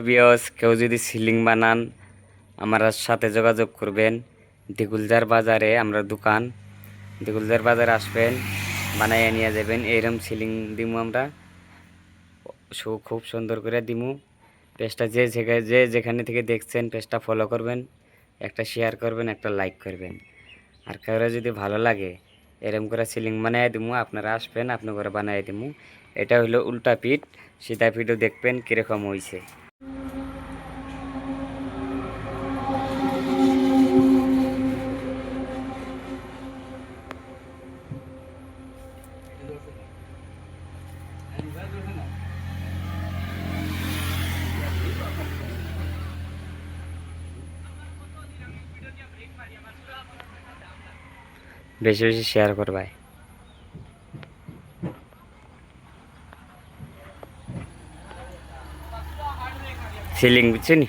Viewers, কেউ যদি ceiling বানান আমার সাথে যোগাযোগ করবেন। দিকুলজার বাজারে আমরা দোকান, দিকুলজার বাজারে আসবেন, বানাইয়া নিয়ে যাবেন। এইরকম সিলিং দিমু আমরা, খুব সুন্দর করে দিমু। পেজটা যে জায়গায় যে যেখানে থেকে দেখছেন পেজটা ফলো করবেন, একটা শেয়ার করবেন, একটা লাইক করবেন। আর কারো যদি ভালো লাগে এরকম করে সিলিং বানাই দিমু, আপনারা আসবেন, আপনি করে বানাই দিমু। এটা হলো উল্টা পিঠ, সিধা পিঠও দেখবেন কীরকম হইছে। বেশি বেশি শেয়ার করবাই। সিলিং বুঝছেন।